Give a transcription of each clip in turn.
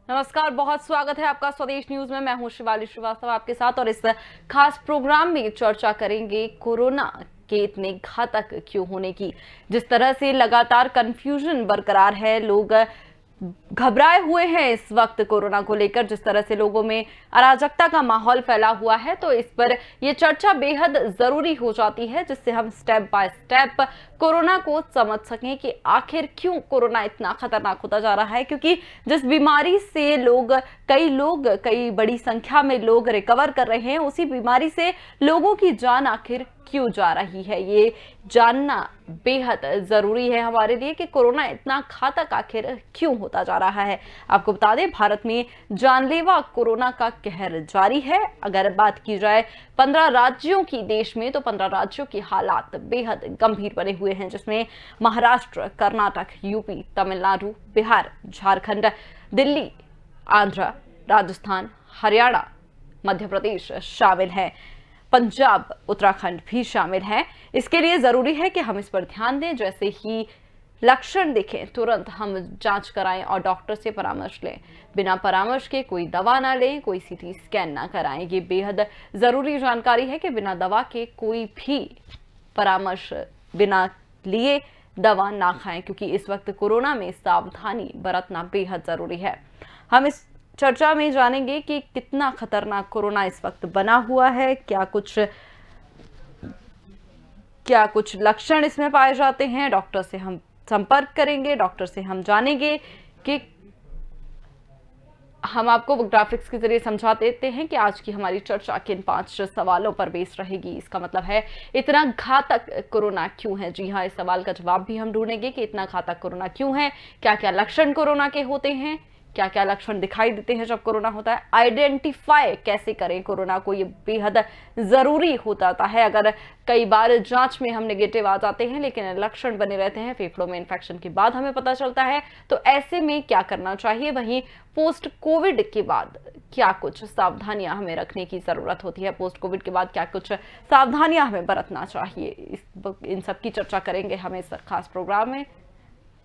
नमस्कार, बहुत स्वागत है आपका स्वदेश न्यूज में। मैं हूं शिवाली श्रीवास्तव आपके साथ और इस खास प्रोग्राम में चर्चा करेंगे कोरोना के इतने घातक क्यों होने की। जिस तरह से लगातार कंफ्यूजन बरकरार है, लोग घबराए हुए हैं इस वक्त कोरोना को लेकर, जिस तरह से लोगों में अराजकता का माहौल फैला हुआ है, तो इस पर यह चर्चा बेहद जरूरी हो जाती है, जिससे हम स्टेप बाय स्टेप कोरोना को समझ सकें कि आखिर क्यों कोरोना इतना खतरनाक होता जा रहा है। क्योंकि जिस बीमारी से कई बड़ी संख्या में लोग रिकवर कर रहे हैं, उसी बीमारी से लोगों की जान आखिर क्यों जा रही है, ये जानना बेहद जरूरी है हमारे लिए कि कोरोना इतना घातक आखिर क्यों होता जा रहा है। आपको बता दें, भारत में जानलेवा कोरोना का कहर जारी है। अगर बात की जाए 15 राज्यों की देश में, तो 15 राज्यों की हालात बेहद गंभीर बने हुए हैं, जिसमें महाराष्ट्र, कर्नाटक, यूपी, तमिलनाडु, बिहार, झारखंड, दिल्ली, आंध्र, राजस्थान, हरियाणा, मध्य प्रदेश शामिल है। पंजाब, उत्तराखंड भी शामिल है। इसके लिए जरूरी है कि हम इस पर ध्यान दें। जैसे ही लक्षण दिखें, तुरंत हम जांच कराएं और डॉक्टर से परामर्श लें। बिना परामर्श के कोई दवा ना लें, कोई सीटी स्कैन ना कराएं। ये बेहद जरूरी जानकारी है कि बिना दवा के कोई भी परामर्श बिना लिए दवा ना खाएं, क्योंकि इस वक्त कोरोना में सावधानी बरतना बेहद जरूरी है। हम इस चर्चा में जानेंगे कि कितना खतरनाक कोरोना इस वक्त बना हुआ है, क्या कुछ लक्षण इसमें पाए जाते हैं। डॉक्टर से हम संपर्क करेंगे, डॉक्टर से हम जानेंगे कि हम आपको ग्राफिक्स के जरिए समझा देते हैं कि आज की हमारी चर्चा किन 5 सवालों पर बेस रहेगी। इसका मतलब है, इतना घातक कोरोना क्यों है। जी हाँ, इस सवाल का जवाब भी हम ढूंढेंगे कि इतना घातक कोरोना क्यों है, क्या क्या लक्षण कोरोना के होते हैं, क्या क्या लक्षण दिखाई देते हैं जब कोरोना होता है, आइडेंटिफाई कैसे करें कोरोना को, ये बेहद जरूरी हो जाता है। अगर कई बार जांच में हम नेगेटिव आ जाते हैं लेकिन लक्षण बने रहते हैं, फेफड़ों में इन्फेक्शन के बाद हमें पता चलता है, तो ऐसे में क्या करना चाहिए। वहीं पोस्ट कोविड के बाद क्या कुछ सावधानियां हमें रखने की जरूरत होती है, पोस्ट कोविड के बाद क्या कुछ सावधानियां हमें बरतना चाहिए, इन सब की चर्चा करेंगे हम इस खास प्रोग्राम में।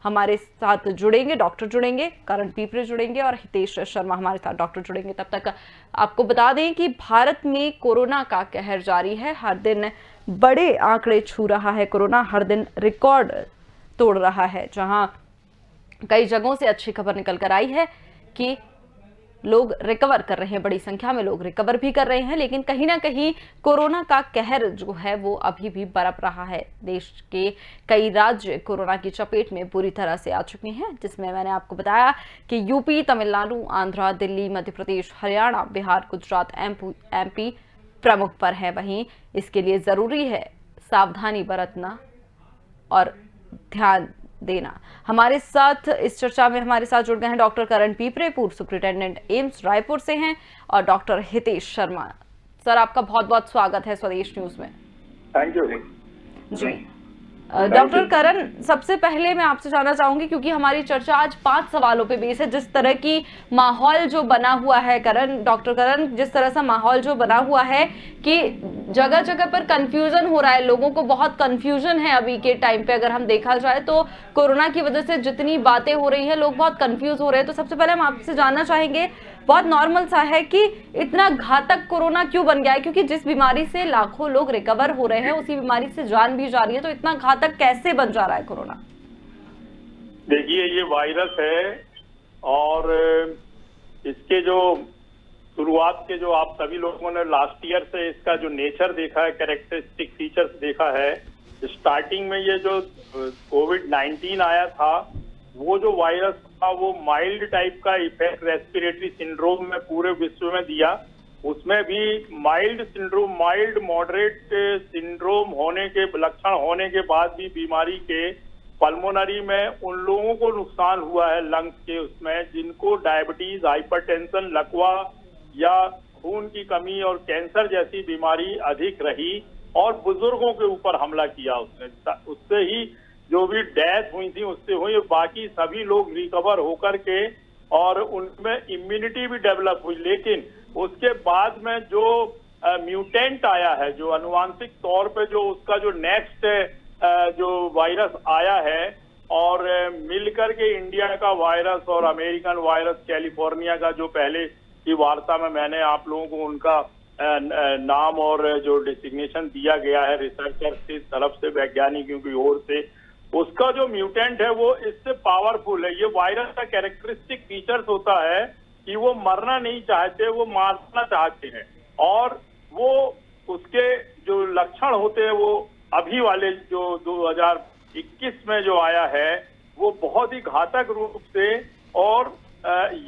हमारे साथ जुड़ेंगे डॉक्टर, जुड़ेंगे करण पीपरे, जुड़ेंगे और हितेश शर्मा हमारे साथ डॉक्टर जुड़ेंगे। तब तक आपको बता दें कि भारत में कोरोना का कहर जारी है। हर दिन बड़े आंकड़े छू रहा है कोरोना, हर दिन रिकॉर्ड तोड़ रहा है। जहां कई जगहों से अच्छी खबर निकल कर आई है कि लोग रिकवर कर रहे हैं, बड़ी संख्या में लोग रिकवर भी कर रहे हैं, लेकिन कहीं ना कहीं कोरोना का कहर जो है वो अभी भी बरप रहा है। देश के कई राज्य कोरोना की चपेट में बुरी तरह से आ चुके हैं, जिसमें मैंने आपको बताया कि यूपी, तमिलनाडु, आंध्र, दिल्ली, मध्य प्रदेश, हरियाणा, बिहार, गुजरात, एमपी प्रमुख पर है। वहीं इसके लिए जरूरी है सावधानी बरतना और ध्यान देना। हमारे साथ इस चर्चा में हमारे साथ जुड़ गए हैं डॉक्टर करण पीपरे, पूर्व सुप्रिंटेंडेंट एम्स रायपुर से हैं, और डॉक्टर हितेश शर्मा। सर, आपका बहुत बहुत स्वागत है स्वदेश न्यूज में। थैंक यू जी। डॉक्टर करण, सबसे पहले मैं आपसे जानना चाहूंगी, क्योंकि हमारी चर्चा आज 5 सवालों पे बेस है। जिस तरह की माहौल जो बना हुआ है डॉक्टर करण, जिस तरह से माहौल जो बना हुआ है कि जगह जगह पर कंफ्यूजन हो रहा है, लोगों को बहुत कंफ्यूजन है अभी के टाइम पे। अगर हम देखा जाए तो कोरोना की वजह से जितनी बातें हो रही है, लोग बहुत कंफ्यूज हो रहे हैं। तो सबसे पहले हम आपसे जानना चाहेंगे, बहुत नॉर्मल सा है कि इतना घातक कोरोना क्यों बन गया है, क्योंकि जिस बीमारी से लाखों लोग रिकवर हो रहे हैं, उसी बीमारी से जान भी जा रही है, तो इतना घातक कैसे बन जा रहा है कोरोना? देखिए, ये वायरस है और इसके जो शुरुआत के जो आप सभी लोगों ने लास्ट ईयर से इसका जो नेचर देखा है, कैरेक्टरिस्टिक फीचर्स देखा है। स्टार्टिंग में ये जो कोविड-19 आया था, वो जो वायरस था वो माइल्ड टाइप का इफेक्ट रेस्पिरेटरी सिंड्रोम में पूरे विश्व में दिया। उसमें भी mild syndrome, mild moderate syndrome होने के लक्षण होने के बाद भी बीमारी के पल्मोनरी में उन लोगों को नुकसान हुआ है लंग्स के, उसमें जिनको डायबिटीज, हाइपरटेंशन, लकवा या खून की कमी और कैंसर जैसी बीमारी अधिक रही, और बुजुर्गों के ऊपर हमला किया उसने। उससे ही जो भी डेथ हुई थी उससे हुई, बाकी सभी लोग रिकवर होकर के और उनमें इम्यूनिटी भी डेवलप हुई। लेकिन उसके बाद में जो म्यूटेंट आया है, जो अनुवांशिक तौर पे जो उसका जो नेक्स्ट जो वायरस आया है, और मिलकर के इंडिया का वायरस और अमेरिकन वायरस कैलिफोर्निया का, जो पहले की वार्ता में मैंने आप लोगों को उनका नाम और जो डिसिग्नेशन दिया गया है रिसर्चर की तरफ से, वैज्ञानिकों की ओर से, उसका जो म्यूटेंट है वो इससे पावरफुल है। ये वायरस का कैरेक्टरिस्टिक फीचर्स होता है कि वो मरना नहीं चाहते, वो मारना चाहते हैं। और वो उसके जो लक्षण होते हैं वो अभी वाले जो 2021 में जो आया है वो बहुत ही घातक रूप से, और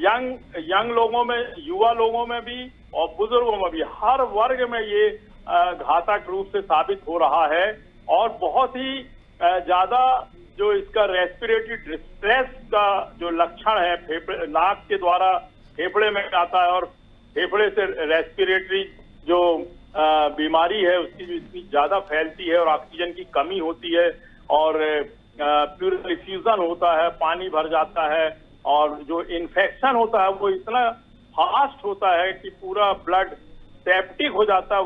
यंग लोगों में, युवा लोगों में भी और बुजुर्गों में भी, हर वर्ग में ये घातक रूप से साबित हो रहा है। और बहुत ही ज्यादा जो इसका रेस्पिरेटरी डिस्ट्रेस का जो लक्षण है, फेफड़े, नाक के द्वारा फेफड़े में आता है और फेफड़े से रेस्पिरेटरी जो बीमारी है उसकी जो इतनी ज्यादा फैलती है और ऑक्सीजन की कमी होती है और प्लूरल इफ्यूजन होता है, पानी भर जाता है, और जो इन्फेक्शन होता है वो इतना फास्ट होता है कि पूरा ब्लड सेप्टिक हो जाता है,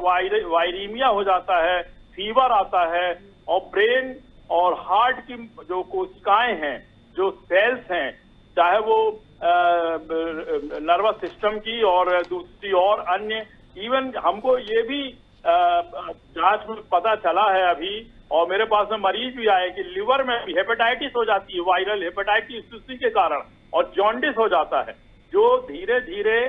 वायरीमिया हो जाता है, फीवर आता है, और ब्रेन और हार्ट की जो कोशिकाएं हैं, जो सेल्स हैं, चाहे वो नर्वस सिस्टम की और दूसरी और अन्य, इवन हमको ये भी जांच में पता चला है अभी, और मेरे पास में मरीज भी आए कि लिवर में भी हेपेटाइटिस हो जाती है, वायरल हेपेटाइटिस उसी के कारण, और जॉन्डिस हो जाता है। जो धीरे धीरे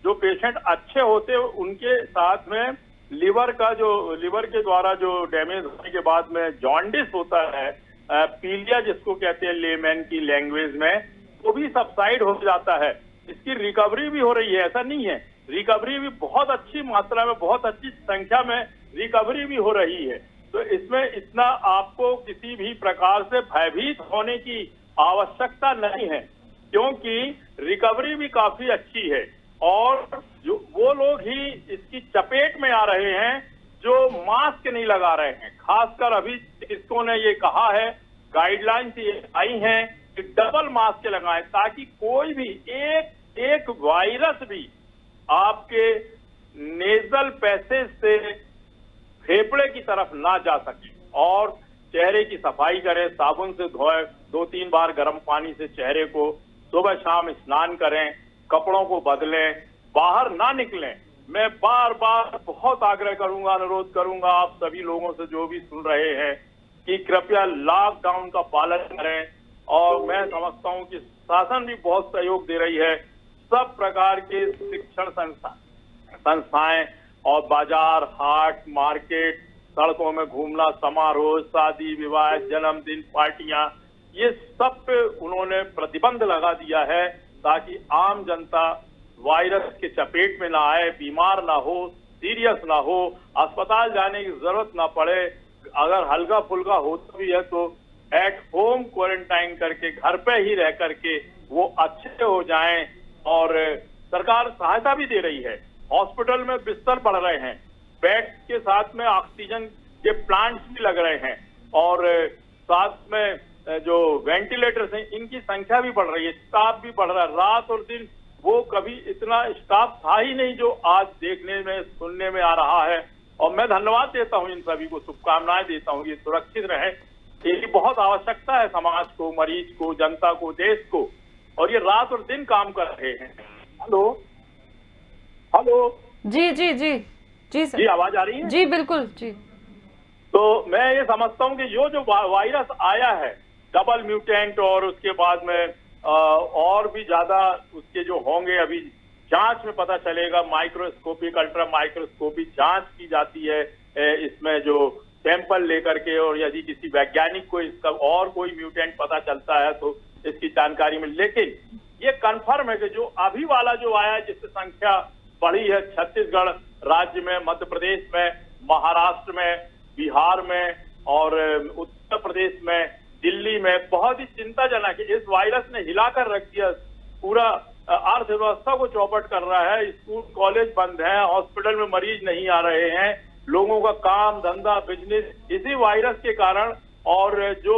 जो पेशेंट अच्छे होते हैं उनके साथ में लिवर के द्वारा जो डैमेज होने के बाद में जॉन्डिस होता है, पीलिया जिसको कहते हैं लेमैन की लैंग्वेज में, वो भी सबसाइड हो जाता है। इसकी रिकवरी भी हो रही है, ऐसा नहीं है, रिकवरी भी बहुत अच्छी मात्रा में, बहुत अच्छी संख्या में रिकवरी भी हो रही है। तो इसमें इतना आपको किसी भी प्रकार से भयभीत होने की आवश्यकता नहीं है, क्योंकि रिकवरी भी काफी अच्छी है। और जो वो लोग ही इसकी चपेट में आ रहे हैं जो मास्क नहीं लगा रहे हैं। खासकर अभी चिकित्सकों ने ये कहा है, गाइडलाइंस ये आई हैं कि डबल मास्क लगाएं, ताकि कोई भी एक वायरस भी आपके नेजल पैसेज से फेफड़े की तरफ ना जा सके। और चेहरे की सफाई करें, साबुन से धोएं, 2-3 बार गर्म पानी से चेहरे को, सुबह शाम स्नान करें, कपड़ों को बदलें, बाहर ना निकलें। मैं बार बार बहुत आग्रह करूंगा, अनुरोध करूंगा आप सभी लोगों से जो भी सुन रहे हैं कि कृपया लॉकडाउन का पालन करें। और मैं समझता हूं कि शासन भी बहुत सहयोग दे रही है, सब प्रकार के शिक्षण संस्थाएं और बाजार, हाट, मार्केट, सड़कों में घूमना, समारोह, शादी विवाह, जन्मदिन, पार्टियां, ये सब पे उन्होंने प्रतिबंध लगा दिया है, ताकि आम जनता वायरस के चपेट में ना आए, बीमार ना हो, सीरियस ना हो, अस्पताल जाने की जरूरत ना पड़े। अगर हल्का फुल्का होता भी है तो एट होम क्वारंटाइन करके, घर पे ही रह करके वो अच्छे हो जाएं। और सरकार सहायता भी दे रही है, हॉस्पिटल में बिस्तर बढ़ रहे हैं, बेड के साथ में ऑक्सीजन के प्लांट्स भी लग रहे हैं, और साथ में जो वेंटिलेटर्स हैं इनकी संख्या भी बढ़ रही है, स्टाफ भी बढ़ रहा है। रात और दिन वो कभी इतना स्टाफ था ही नहीं जो आज देखने में, सुनने में आ रहा है। और मैं धन्यवाद देता हूं इन सभी को, शुभकामनाएं देता हूं, ये सुरक्षित रहे, ये बहुत आवश्यकता है समाज को, मरीज को, जनता को, देश को, और ये रात और दिन काम कर रहे हैं। हेलो हेलो जी जी जी जी सर, जी आवाज आ रही है? जी बिल्कुल जी। तो मैं ये समझता हूँ कि जो वायरस आया है डबल म्यूटेंट, और उसके बाद में और भी ज्यादा उसके जो होंगे, अभी जांच में पता चलेगा, माइक्रोस्कोपिक, अल्ट्रा माइक्रोस्कोपिक जांच की जाती है इसमें जो सैंपल लेकर के, और यदि किसी वैज्ञानिक को इसका और कोई म्यूटेंट पता चलता है तो इसकी जानकारी मिल। लेकिन ये कंफर्म है कि जो अभी वाला जो आया, जिससे संख्या बढ़ी है छत्तीसगढ़ राज्य में, मध्य प्रदेश में, महाराष्ट्र में, बिहार में और उत्तर प्रदेश में, दिल्ली में, बहुत ही चिंताजनक है। इस वायरस ने हिलाकर रख दिया, पूरा अर्थव्यवस्था को चौपट कर रहा है। स्कूल कॉलेज बंद हैं, हॉस्पिटल में मरीज नहीं आ रहे हैं, लोगों का काम धंधा बिजनेस इसी वायरस के कारण, और जो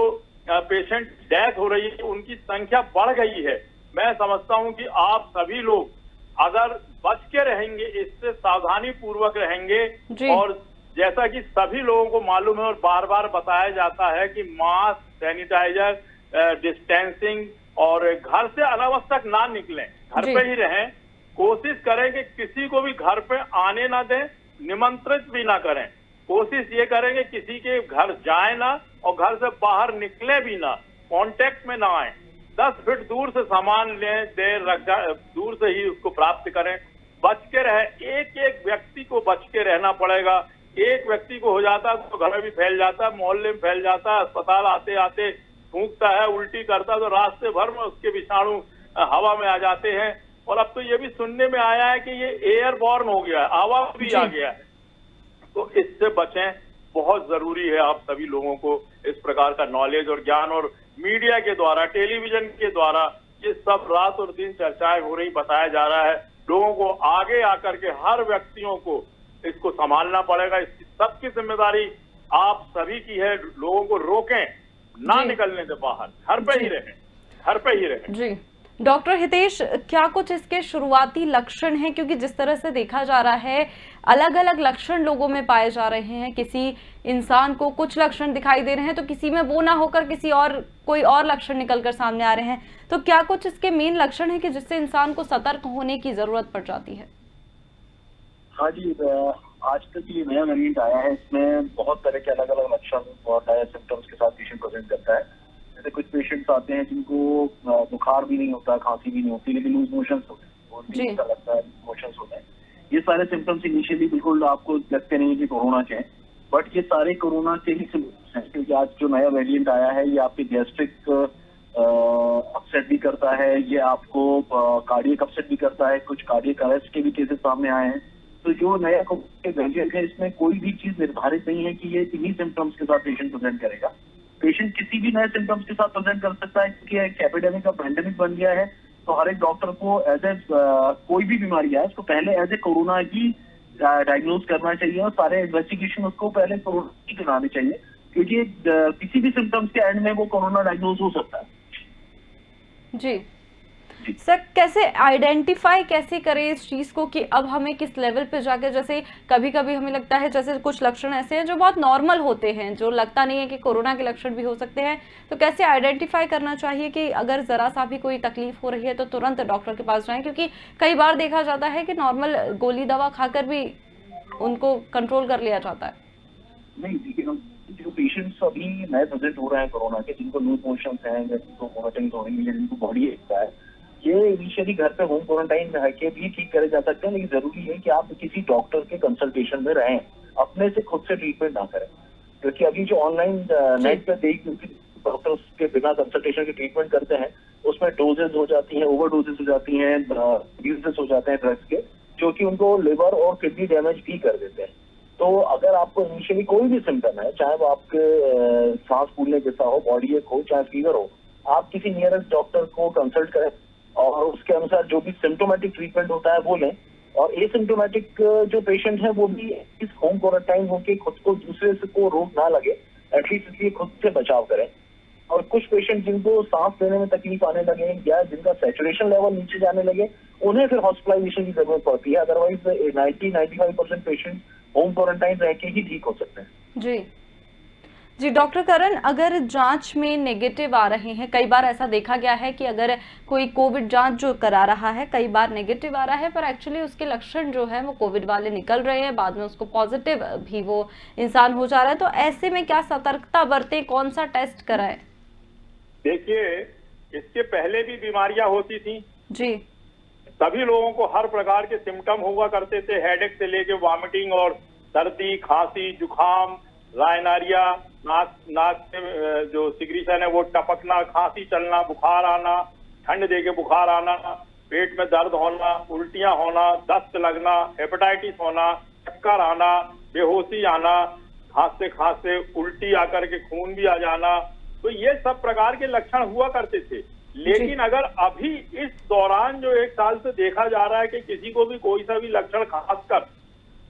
पेशेंट डेथ हो रही है उनकी संख्या बढ़ गई है। मैं समझता हूं कि आप सभी लोग अगर बच के रहेंगे, इससे सावधानी पूर्वक रहेंगे, और जैसा कि सभी लोगों को मालूम है और बार बार बताया जाता है कि मास्क, सैनिटाइजर डिस्टेंसिंग, और घर से अनावश्यक ना निकलें, घर जी। पे ही रहें। कोशिश करें कि किसी को भी घर पे आने ना दें, निमंत्रित भी ना करें। कोशिश ये करें कि किसी के घर जाए ना और घर से बाहर निकले भी ना, कांटेक्ट में ना आए। 10 फीट दूर से सामान लें, दूर से ही उसको प्राप्त करें। बच के रहे, एक एक व्यक्ति को बच के रहना पड़ेगा। एक व्यक्ति को हो जाता है तो घर में भी फैल जाता है, मोहल्ले में फैल जाता है, अस्पताल आते आते फूंकता है, उल्टी करता है, तो रास्ते भर में उसके विषाणु हवा में आ जाते हैं। और अब तो ये भी सुनने में आया है कि ये एयरबॉर्न हो गया है, हवा में भी आ गया है। तो इससे बचें, बहुत जरूरी है आप सभी लोगों को इस प्रकार का नॉलेज और ज्ञान, और मीडिया के द्वारा, टेलीविजन के द्वारा ये सब रात और दिन चर्चाएं हो रही, बताया जा रहा है। लोगों को आगे आकर के हर व्यक्तियों को इसको संभालना पड़ेगा। इसकी सबकी जिम्मेदारी आप सभी की है। लोगों को रोकें, ना निकलने से बाहर, घर पे ही रहें, घर पे ही रहें। जी डॉक्टर हितेश, क्या कुछ इसके शुरुआती लक्षण हैं? क्योंकि जिस तरह से देखा जा रहा है, अलग अलग लक्षण लोगों में पाए जा रहे हैं। किसी इंसान को कुछ लक्षण दिखाई दे रहे हैं तो किसी में वो ना होकर किसी और कोई और लक्षण निकलकर सामने आ रहे हैं। तो क्या कुछ इसके मेन लक्षण है कि जिससे इंसान को सतर्क होने की जरूरत पड़ जाती है? हाँ जी, आज तक ये नया वेरिएंट आया है, इसमें बहुत तरह के अलग अलग लक्षण और नए सिम्टम्स के साथ पेशेंट प्रेजेंट करता है। जैसे कुछ पेशेंट्स आते हैं जिनको बुखार भी नहीं होता, खांसी भी नहीं होती, लेकिन लूज मोशंस होते हैं, और भी ऐसा लगता है मोशंस होते हैं। ये सारे सिम्टम्स इनिशियली बिल्कुल आपको लगते नहीं है कि कोरोना के हैं, बट ये सारे कोरोना के ही सिम्टम्स हैं, क्योंकि आज जो नया वेरिएंट आया है ये आपके गैस्ट्रिक अपसेट भी करता है, ये आपको कार्डियक अपसेट भी करता है, कुछ कार्डियक अरेस्ट के भी केसेस सामने आए हैं। तो जो नया वेरिएंट है, इसमें कोई भी चीज निर्धारित नहीं है कि ये इन्हीं सिम्टम्स के साथ पेशेंट प्रेजेंट करेगा। पेशेंट किसी भी नए सिम्टम्स के साथ प्रेजेंट कर सकता है, क्योंकि एक एपिडेमिक का पैंडेमिक बन गया है। तो हर एक डॉक्टर को एज ए कोई भी बीमारी है उसको पहले एज ए कोरोना ही डायग्नोज करना चाहिए, और सारे इन्वेस्टिगेशन उसको पहले कोरोना ही कराने चाहिए, क्योंकि किसी भी सिम्टम्स के एंड में वो कोरोना डायग्नोज हो सकता है। जी सर, कैसे आइडेंटिफाई कैसे करें इस चीज को कि अब हमें किस लेवल पे जाकर, जैसे कभी कभी हमें लगता है जैसे कुछ लक्षण ऐसे हैं जो बहुत नॉर्मल होते हैं, जो लगता नहीं है कि कोरोना के लक्षण भी हो सकते हैं, तो कैसे आइडेंटिफाई करना चाहिए कि अगर जरा सा भी कोई तकलीफ हो रही है तो तुरंत डॉक्टर के पास जाएं? क्योंकि कई बार देखा जाता है कि नॉर्मल गोली दवा खाकर भी उनको कंट्रोल कर लिया जाता है। नहीं, जो पेशेंट्स अभी नए प्रेजेंट हो रहे हैं कोरोना के, जिनको लूज मोशंस हैं, जिनको वोमिटिंग हो रही है, जिनको बॉडी एक है, ये इनिशियली घर पे होम क्वारंटाइन रह के भी ठीक करे जा सकते हैं, लेकिन जरूरी है कि आप किसी डॉक्टर के कंसल्टेशन में रहें, अपने से खुद से ट्रीटमेंट ना करें। क्योंकि अभी जो ऑनलाइन नेट पे देख डॉक्टर्स के बिना कंसल्टेशन के ट्रीटमेंट करते हैं, उसमें डोजेज हो जाती हैं, ओवर डोजेज हो जाती हैं, यूजेस हो जाते हैं ड्रग्स के, जो कि उनको लिवर और किडनी डैमेज भी कर देते हैं। तो अगर आपको इनिशियली कोई भी सिम्टम है, चाहे वो आपके सांस फूलने जैसा हो, बॉडी एक हो, चाहे फीवर हो, आप किसी नियरेस्ट डॉक्टर को कंसल्ट करें और उसके अनुसार जो भी सिम्टोमेटिक ट्रीटमेंट होता है वो लें। और एसिम्टोमेटिक जो पेशेंट है वो भी इस होम क्वारंटाइन होकर खुद को दूसरे से को रोग ना लगे, एटलीस्ट इसलिए खुद से बचाव करें। और कुछ पेशेंट जिनको सांस लेने में तकलीफ आने लगे या जिनका सैचुरेशन लेवल नीचे जाने लगे, उन्हें फिर हॉस्पिटलाइजेशन की जरूरत पड़ती है। अदरवाइज 90-95% पेशेंट होम क्वारंटाइन रह के ही ठीक हो सकते हैं। जी डॉक्टर करण, अगर जांच में नेगेटिव आ रहे हैं, कई बार ऐसा देखा गया है कि अगर कोई कोविड जांच जो करा रहा है कई बार नेगेटिव आ रहा है, पर एक्चुअली उसके लक्षण जो है वो कोविड वाले निकल रहे हैं, बाद में उसको पॉजिटिव भी वो इंसान हो जा रहा है, तो ऐसे में क्या सतर्कता बरतें, कौन सा टेस्ट कराएं? देखिए, इसके पहले भी बीमारियां होती थी जी, सभी लोगों को हर प्रकार के सिम्टम हुआ करते थे, हेडेक से लेके वॉमिटिंग और सर्दी, खांसी, जुकाम, रायनारिया, नाक से जो सिक्रीशन है वो टपकना, खांसी चलना, बुखार आना, ठंड देके बुखार आना, पेट में दर्द होना, उल्टियां होना, दस्त लगना, हेपेटाइटिस होना, चक्कर आना, बेहोशी आना, खांसते खांसते उल्टी आकर के खून भी आ जाना, तो ये सब प्रकार के लक्षण हुआ करते थे। लेकिन अगर अभी इस दौरान जो 1 साल से देखा जा रहा है कि किसी को भी कोई सा भी लक्षण, खासकर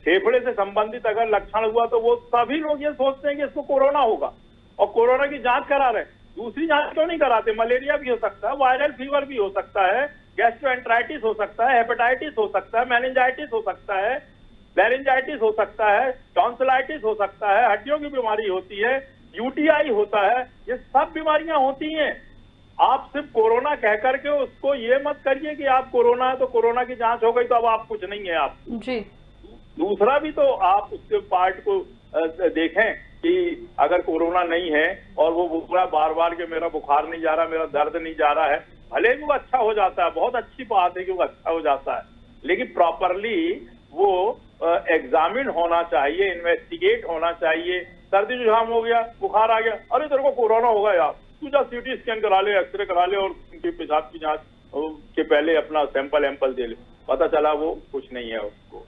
फेफड़े से संबंधित अगर लक्षण हुआ, तो वो सभी लोग ये सोचते हैं कि इसको कोरोना होगा और कोरोना की जांच करा रहे हैं। दूसरी जांच क्यों नहीं कराते? मलेरिया भी हो सकता है, वायरल फीवर भी हो सकता है, गैस्ट्रोएंटराइटिस हो सकता है, हेपेटाइटिस हो सकता है, मेनिंजाइटिस हो सकता है, लेरिंजाइटिस हो सकता है, टॉन्सिलाइटिस हो सकता है, हड्डियों की बीमारी होती है, यूटीआई होता है, ये सब बीमारियां होती हैं। आप सिर्फ कोरोना कह करके उसको ये मत करिए कि आप कोरोना है तो कोरोना की जांच हो गई तो अब आप कुछ नहीं है आप जी। दूसरा भी तो आप उसके पार्ट को देखें कि अगर कोरोना नहीं है और वो बोला बार बार कि मेरा बुखार नहीं जा रहा, मेरा दर्द नहीं जा रहा है, भले भी वो अच्छा हो जाता है, बहुत अच्छी बात है कि वो अच्छा हो जाता है, लेकिन प्रॉपरली वो एग्जामिन होना चाहिए, इन्वेस्टिगेट होना चाहिए। सर्दी जुकाम हो गया, बुखार आ गया, अरे तेरे को कोरोना होगा यार, तू जा सीटी स्कैन करा ले, एक्सरे करा ले और उनकी पेशाब की जांच के पहले अपना सैंपल दे ले, पता चला वो कुछ नहीं है उसको,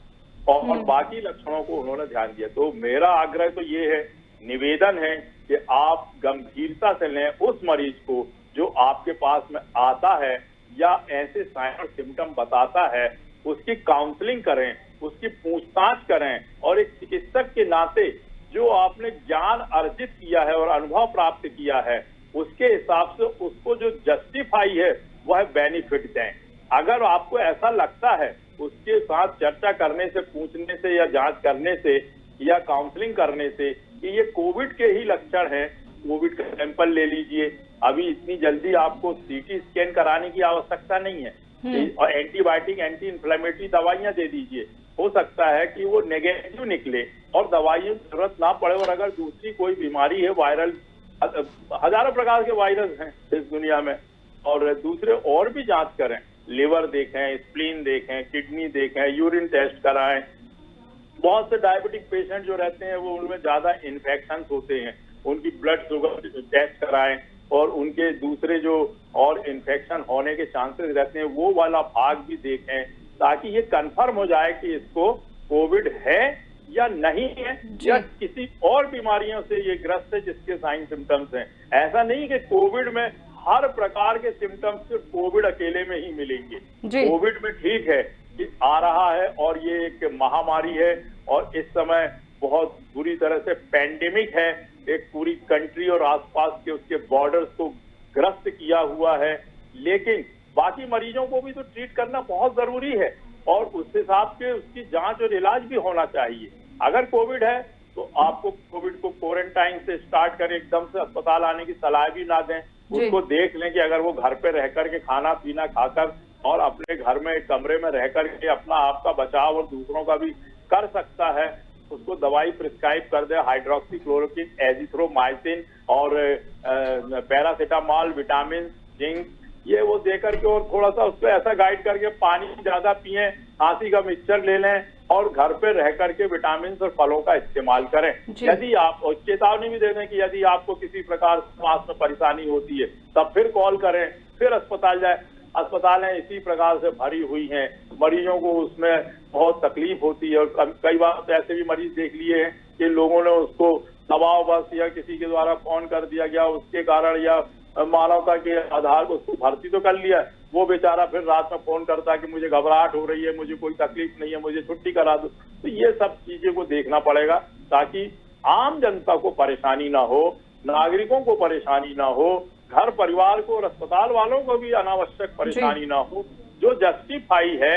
और बाकी लक्षणों को उन्होंने ध्यान दिया। तो मेरा आग्रह तो ये है, निवेदन है कि आप गंभीरता से लें उस मरीज को जो आपके पास में आता है या ऐसे साइन और सिम्टम बताता है, उसकी काउंसलिंग करें, उसकी पूछताछ करें, और एक चिकित्सक के नाते जो आपने ज्ञान अर्जित किया है और अनुभव प्राप्त किया है उसके हिसाब से उसको जो जस्टिफाई है वह बेनिफिट दें। अगर आपको ऐसा लगता है उसके साथ चर्चा करने से, पूछने से या जांच करने से या काउंसलिंग करने से कि ये कोविड के ही लक्षण हैं, कोविड का सैंपल ले लीजिए, अभी इतनी जल्दी आपको सीटी स्कैन कराने की आवश्यकता नहीं है, और एंटीबायोटिक, एंटी इन्फ्लेमेटरी दवाइयां दे दीजिए, हो सकता है कि वो नेगेटिव निकले और दवाइयों की जरूरत ना पड़े। और अगर दूसरी कोई बीमारी है, वायरल, हजारों प्रकार के वायरस हैं इस दुनिया में, और दूसरे और भी जांच करें, लिवर देखें, स्प्लीन देखें, किडनी देखें, यूरिन टेस्ट कराएं। बहुत से डायबिटिक पेशेंट जो रहते हैं वो उनमें ज्यादा इन्फेक्शन होते हैं, उनकी ब्लड शुगर टेस्ट कराएं, और उनके दूसरे जो और इन्फेक्शन होने के चांसेस रहते हैं वो वाला भाग भी देखें, ताकि ये कंफर्म हो जाए कि इसको कोविड है या नहीं है, या किसी और बीमारियों से ये ग्रस्त है जिसके साइन सिम्टम्स हैं। ऐसा नहीं कि कोविड में हर प्रकार के सिम्टम्स सिर्फ कोविड अकेले में ही मिलेंगे। कोविड में ठीक है कि आ रहा है और ये एक महामारी है और इस समय बहुत बुरी तरह से पैंडेमिक है, एक पूरी कंट्री और आसपास के उसके बॉर्डर्स को ग्रस्त किया हुआ है, लेकिन बाकी मरीजों को भी तो ट्रीट करना बहुत जरूरी है और उस हिसाब से उसकी जांच और इलाज भी होना चाहिए। अगर कोविड है तो आपको कोविड को क्वारंटाइन से स्टार्ट करें, एकदम से अस्पताल आने की सलाह भी ना दें, उसको देख लें कि अगर वो घर पे रह करके खाना पीना खाकर और अपने घर में एक कमरे में रह करके अपना आपका बचाव और दूसरों का भी कर सकता है, उसको दवाई प्रिस्क्राइब कर दे, हाइड्रोक्सीक्लोरोक्विन, एजिथ्रोमाइसिन और पैरासीटामॉल, विटामिन, जिंक, ये वो दे करके और थोड़ा सा उसको ऐसा गाइड करके पानी ज्यादा पिए, खांसी का मिक्सचर ले लें और घर पे रह करके विटामिन और फलों का इस्तेमाल करें। यदि आप, और चेतावनी भी दे दें कि यदि आपको किसी प्रकार सांस में परेशानी होती है तब फिर कॉल करें, फिर अस्पताल जाए। अस्पतालें इसी प्रकार से भरी हुई हैं, मरीजों को उसमें बहुत तकलीफ होती है और कई बार तो ऐसे भी मरीज देख लिए हैं कि लोगों ने उसको दबाव बस या किसी के द्वारा फोन कर दिया गया उसके कारण या मानवता के आधार को उसको भर्ती तो कर लिया, वो बेचारा फिर रात में फोन करता है कि मुझे घबराहट हो रही है, मुझे कोई तकलीफ नहीं है, मुझे छुट्टी करा दो। तो ये सब चीजें को देखना पड़ेगा ताकि आम जनता को परेशानी ना हो, नागरिकों को परेशानी ना हो, घर परिवार को और अस्पताल वालों को भी अनावश्यक परेशानी ना हो। जो जस्टिफाई है,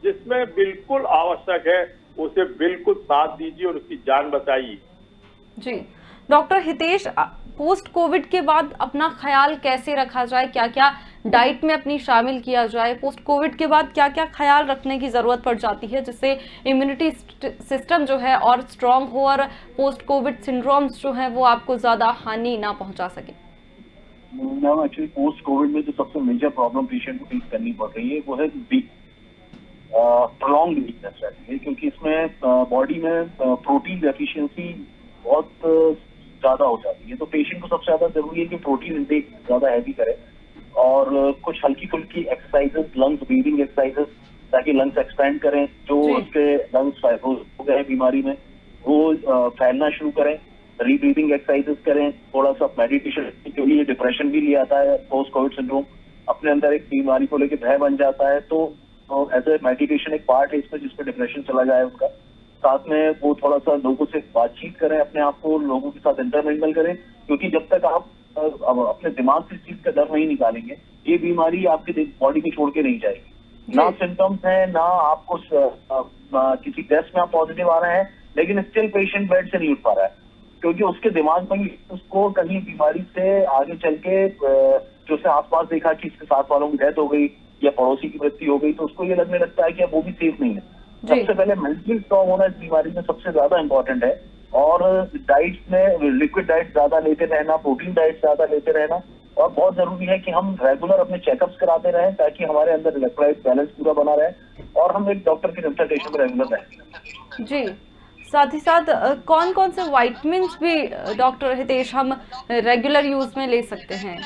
जिसमें बिल्कुल आवश्यक है, उसे बिल्कुल साथ दीजिए और उसकी जान बचाइए। जी डॉक्टर हितेश, पोस्ट कोविड के बाद अपना ख्याल कैसे रखा जाए, क्या क्या डाइट में अपनी शामिल किया जाए, पोस्ट कोविड के बाद क्या क्या ख्याल रखने की जरूरत पड़ जाती है जिससे इम्यूनिटी सिस्टम जो है और स्ट्रांग हो और पोस्ट कोविड सिंड्रोम्स जो है वो आपको ज्यादा हानि ना पहुंचा सके? मैम एक्चुअली पोस्ट कोविड में जो सबसे मेजर प्रॉब्लम पेशेंट को फेस करनी पड़ रही है वो है प्रोलॉन्ग्ड वीकनेस रहती है, क्योंकि इसमें बॉडी में प्रोटीन डेफिशिएंसी बहुत ज्यादा हो जाती है। तो पेशेंट को सबसे ज्यादा जरूरी है कि प्रोटीन इंटेक ज्यादा हैवी करे और कुछ हल्की फुल्की एक्सरसाइजेस, लंग्स ब्रीदिंग एक्सरसाइजेस, ताकि लंग्स एक्सपैंड करें, जो उसके लंग्स फाइब्रोज हो गए बीमारी में वो फैलना शुरू करें, रीब्रीदिंग एक्सरसाइजेस करें, थोड़ा सा मेडिटेशन, क्योंकि ये डिप्रेशन भी ले आता है। पोस्ट कोविड सिंड्रोम अपने अंदर एक बीमारी को लेकर भय बन जाता है, तो एज ए मेडिटेशन एक पार्ट है इसमें जिसमें डिप्रेशन चला जाए उसका। साथ में वो थोड़ा सा लोगों से बातचीत करें, अपने आप को लोगों के साथ इंटरमिंगल करें, क्योंकि जब तक आप अपने दिमाग से इस चीज का डर नहीं निकालेंगे, ये बीमारी आपके बॉडी को छोड़ के नहीं जाएगी। ना सिम्टम्स है, ना आपको किसी टेस्ट में आप पॉजिटिव आ रहे हैं, लेकिन स्टिल पेशेंट बेड से नहीं उठ पा रहा है, क्योंकि उसके दिमाग में उसको कहीं बीमारी से आगे चल के जो उसने आसपास देखा कि इसके साथ वालों की डेथ हो गई या पड़ोसी की मृत्यु हो गई, तो उसको ये लगने लगता है कि अब वो भी सेफ नहीं है। सबसे पहले मेंटली स्ट्रॉन्ग होना इस बीमारी में सबसे ज्यादा इंपॉर्टेंट है। और डाइट में लिक्विड डाइट ज्यादा लेते रहना, प्रोटीन डाइट ज्यादा लेते रहना, और बहुत जरूरी है कि हम रेगुलर अपने चेकअप्स कराते रहें ताकि हमारे अंदर इलेक्ट्रोलाइट बैलेंस पूरा बना रहे और हम एक डॉक्टर की कंसल्टेशन में रेगुलर रहें। जी, साथ ही साथ कौन कौन से वाइटमिन्स भी डॉक्टर हितेश हम रेगुलर यूज में ले सकते हैं?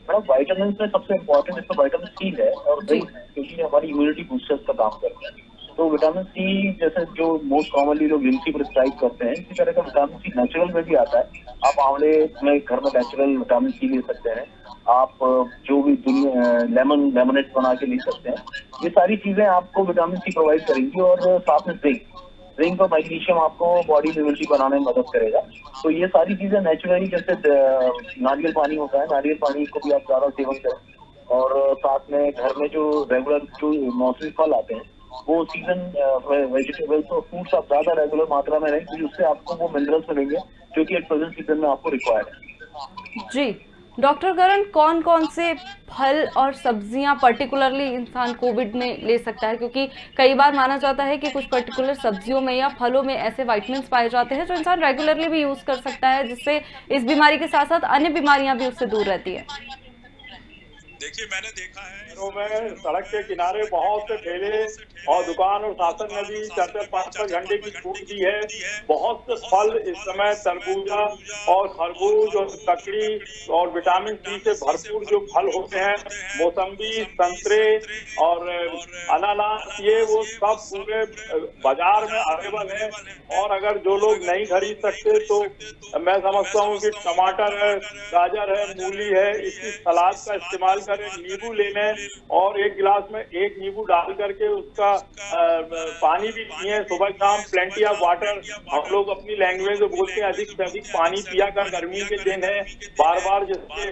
मैडम वाइटामिन में सबसे इम्पोर्टेंट इसमें विटामिन सी है और जिंक है, क्योंकि हमारी इम्यूनिटी बूस्टर्स का काम करता है। तो विटामिन सी जैसे जो मोस्ट कॉमनली लोग लिमसी प्रिस्क्राइब करते हैं, इसी तरह का विटामिन सी नेचुरल में भी आता है। आप आंवले में घर में नेचुरल विटामिन सी ले सकते हैं, आप जो भी लेमनेट बना के ले सकते हैं। ये सारी चीजें आपको विटामिन सी प्रोवाइड करेंगी। और साथ में जिंक और मैग्नीशियम आपको बॉडी में इम्यूनिटी बनाने में मदद करेगा। तो ये सारी चीजें नेचुरली, जैसे नारियल पानी होता है, नारियल पानी को भी आप ज्यादा सेवन करें। और साथ में घर में जो रेगुलर जो मौसमी फल आते हैं, वो सीजन वेजिटेबल्स और फ्रूट्स आप ज्यादा रेगुलर मात्रा में रहें, क्योंकि उससे आपको वो मिनरल्स मिलेंगे जो कि एक प्रेजेंट सीजन में आपको रिक्वायर्ड है। जी डॉक्टर करण, कौन कौन से फल और सब्जियां पर्टिकुलरली इंसान कोविड में ले सकता है? क्योंकि कई बार माना जाता है कि कुछ पर्टिकुलर सब्जियों में या फलों में ऐसे विटामिन्स पाए जाते हैं जो इंसान रेगुलरली भी यूज कर सकता है, जिससे इस बीमारी के साथ साथ अन्य बीमारियां भी उससे दूर रहती है। देखिए, मैंने देखा है में सड़क के किनारे बहुत से ठेले और दुकान और शासन ने भी 4-5 घंटे की छूट दी है। बहुत से फल इस समय तरबूजा और खरबूज और ककड़ी और विटामिन सी से भरपूर जो फल होते हैं, मौसम्बी, संतरे और अनानास, ये वो सब पूरे बाजार में अवेलेबल है। और अगर जो लोग नहीं खरीद सकते तो मैं समझता हूँ कि टमाटर है, गाजर है, मूली है, इसकी सलाद का इस्तेमाल करें, नींबू ले लें और एक गिलास में एक नींबू डाल करके उसका पानी भी पिए सुबह शाम। प्लेंटी ऑफ वाटर हम लोग अपनी लैंग्वेज में बोलते हैं, अधिक से अधिक पानी पिया कर। गर्मी के दिन है, बार बार जिससे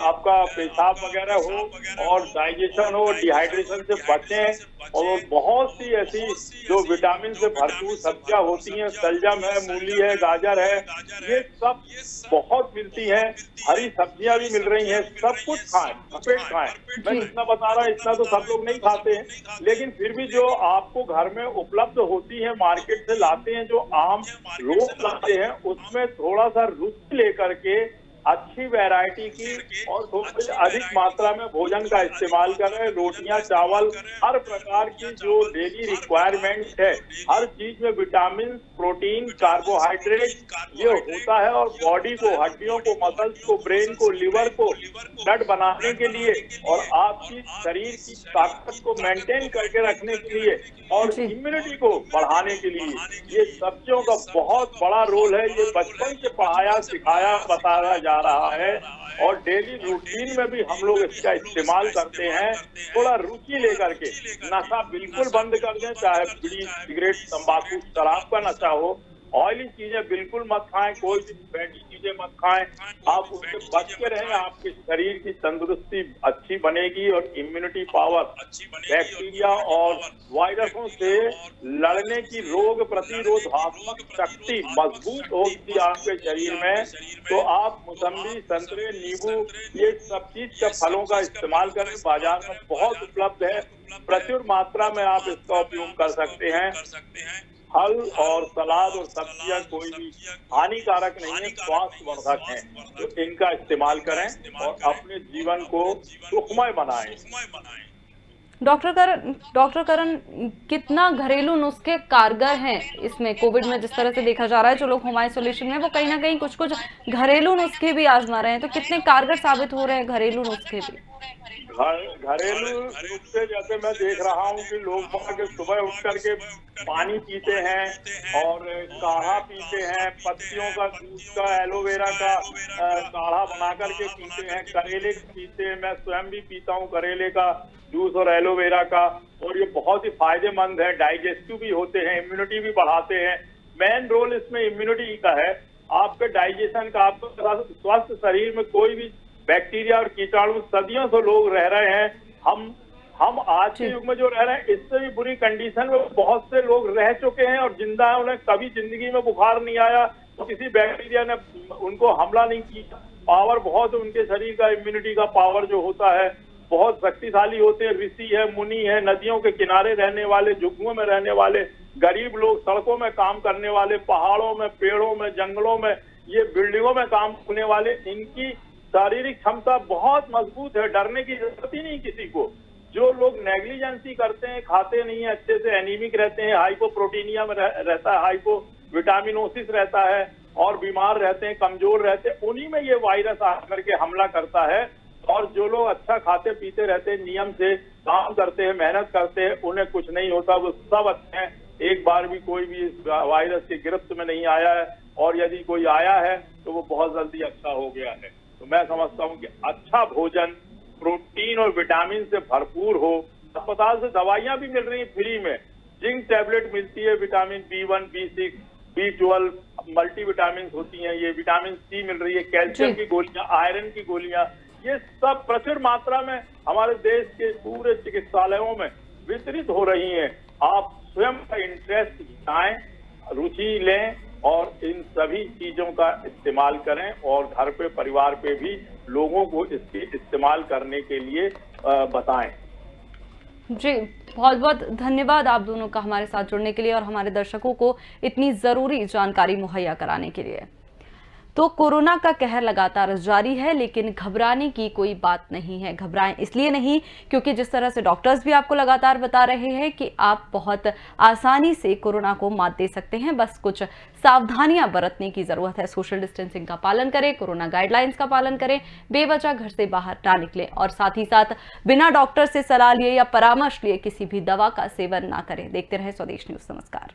आपका पेशाब वगैरह हो और डाइजेशन हो, डिहाइड्रेशन से बचें। और बहुत सी ऐसी जो विटामिन से भरपूर सब्जियां होती हैं, शलजम है, मूली है, गाजर है, ये सब बहुत मिलती हैं। हरी सब्जियां भी मिल रही हैं, सब कुछ खाएं, भरपेट खाएं। मैं इतना बता रहा, इतना तो सब लोग नहीं खाते हैं, लेकिन फिर भी जो आपको घर में उपलब्ध होती है, मार्केट से लाते हैं, जो आम रोज लाते हैं, उसमें थोड़ा सा रुचि लेकर के अच्छी वैरायटी की और थोड़ी अधिक मात्रा में भोजन का इस्तेमाल करें। रोटियां, चावल, हर प्रकार की जो डेली रिक्वायरमेंट है, हर चीज में विटामिन, प्रोटीन, कार्बोहाइड्रेट ये होता है। और बॉडी को, हड्डियों को, मसल्स को, ब्रेन को, लिवर को ब्लड बनाने के लिए और आपकी शरीर की ताकत को मेंटेन करके रखने के लिए और इम्यूनिटी को बढ़ाने के लिए ये सब्जियों का बहुत बड़ा रोल है। ये बचपन से पढ़ाया, सिखाया, बताया जा रहा है और डेली रूटीन में भी हम लोग इसका इस्तेमाल करते हैं। थोड़ा रुचि लेकर के नशा बिल्कुल बंद कर दें, चाहे बीड़ी, सिगरेट, तंबाकू, शराब का नशा हो। ऑयली चीजें बिल्कुल मत खाएं, कोई भी फैटी चीजें मत खाएं। आप उससे बच के रहें, आपके शरीर की तंदुरुस्ती अच्छी बनेगी और इम्यूनिटी पावर, बैक्टीरिया और वायरसों से लड़ने की रोग प्रतिरोधात्मक शक्ति मजबूत होगी आपके शरीर में। तो आप मौसम्बी, संतरे, नींबू, ये सब चीज का फलों का इस्तेमाल करें। बाजार में बहुत उपलब्ध है, प्रचुर मात्रा में आप इसका उपयोग कर सकते हैं। फल और सलाद और सब्जियां कोई भी हानिकारक नहीं है, स्वास्थ्यवर्धक हैं, तो इनका इस्तेमाल करें और अपने जीवन को सुखमय बनाएं। डॉक्टर करण, कितना घरेलू नुस्खे कारगर हैं इसमें? कोविड में जिस तरह से देखा जा रहा है, जो लोग होम आइसोलेशन में, वो कहीं ना कहीं कुछ कुछ घरेलू नुस्खे भी आजमा रहे हैं, तो कितने कारगर साबित हो रहे हैं घरेलू नुस्खे भी? घरेलू नुस्खे जैसे मैं देख रहा हूँ कि लोग सुबह उठ करके पानी पीते हैं और काढ़ा पीते हैं, पत्तियों का, दूध का, एलोवेरा का काढ़ा बना करके पीते हैं, करेले पीते हैं। मैं स्वयं भी पीता हूँ करेले का जूस और एलोवेरा का, और ये बहुत ही फायदेमंद है। डाइजेस्टिव भी होते हैं, इम्यूनिटी भी बढ़ाते हैं। मेन रोल इसमें इम्यूनिटी का है, आपके डाइजेशन का। आपके स्वस्थ शरीर में कोई भी बैक्टीरिया और कीटाणु, सदियों से लोग रह रहे हैं। हम आज के युग में जो रह रहे हैं, इससे भी बुरी कंडीशन में बहुत से लोग रह चुके हैं और जिंदा है, उन्हें कभी जिंदगी में बुखार नहीं आया, तो किसी बैक्टीरिया ने उनको हमला नहीं किया। पावर बहुत, उनके शरीर का इम्यूनिटी का पावर जो होता है बहुत शक्तिशाली होते हैं। ऋषि है, मुनि है, नदियों के किनारे रहने वाले, झुग्गियों में रहने वाले, गरीब लोग, सड़कों में काम करने वाले, पहाड़ों में, पेड़ों में, जंगलों में, ये बिल्डिंगों में काम करने वाले, इनकी शारीरिक क्षमता बहुत मजबूत है। डरने की जरूरत ही नहीं किसी को। जो लोग नेग्लिजेंसी करते हैं, खाते नहीं है अच्छे से, एनीमिक रहते हैं, हाइपोप्रोटीनिया में रहता है, हाइपो विटामिनोसिस रहता है और बीमार रहते हैं, कमजोर रहते हैं, उन्हीं में ये वायरस आकर के हमला करता है। और जो लोग अच्छा खाते पीते रहते हैं, नियम से काम करते हैं, मेहनत करते हैं, उन्हें कुछ नहीं होता, वो सब अच्छे हैं। एक बार भी कोई भी इस वायरस की गिरफ्त में नहीं आया है, और यदि कोई आया है तो वो बहुत जल्दी अच्छा हो गया है। तो मैं समझता हूँ कि अच्छा भोजन, प्रोटीन और विटामिन से भरपूर हो। अस्पताल से दवाइयां भी मिल रही हैं फ्री में, जिंक टैबलेट मिलती है, vitamin B1, B6, B12, multivitamin होती हैं, ये विटामिन C मिल रही है, कैल्शियम की गोलियां, आयरन की गोलियां, ये सब प्रचुर मात्रा में हमारे देश के पूरे चिकित्सालयों में वितरित हो रही हैं। आप स्वयं का इंटरेस्ट दिखाएं, रुचि लें और इन सभी चीजों का इस्तेमाल करें, और घर पे, परिवार पे भी लोगों को इसके इस्तेमाल करने के लिए बताएं। जी, बहुत बहुत धन्यवाद आप दोनों का हमारे साथ जुड़ने के लिए और हमारे दर्शकों को इतनी ज़रूरी जानकारी मुहैया कराने के लिए। तो कोरोना का कहर लगातार जारी है, लेकिन घबराने की कोई बात नहीं है। घबराएं इसलिए नहीं क्योंकि जिस तरह से डॉक्टर्स भी आपको लगातार बता रहे हैं कि आप बहुत आसानी से कोरोना को मात दे सकते हैं। बस कुछ सावधानियां बरतने की जरूरत है। सोशल डिस्टेंसिंग का पालन करें, कोरोना गाइडलाइंस का पालन करें, बेवजह घर से बाहर ना निकलें और साथ ही साथ बिना डॉक्टर से सलाह लिए या परामर्श लिए किसी भी दवा का सेवन ना करें। देखते रहे स्वदेश न्यूज। नमस्कार।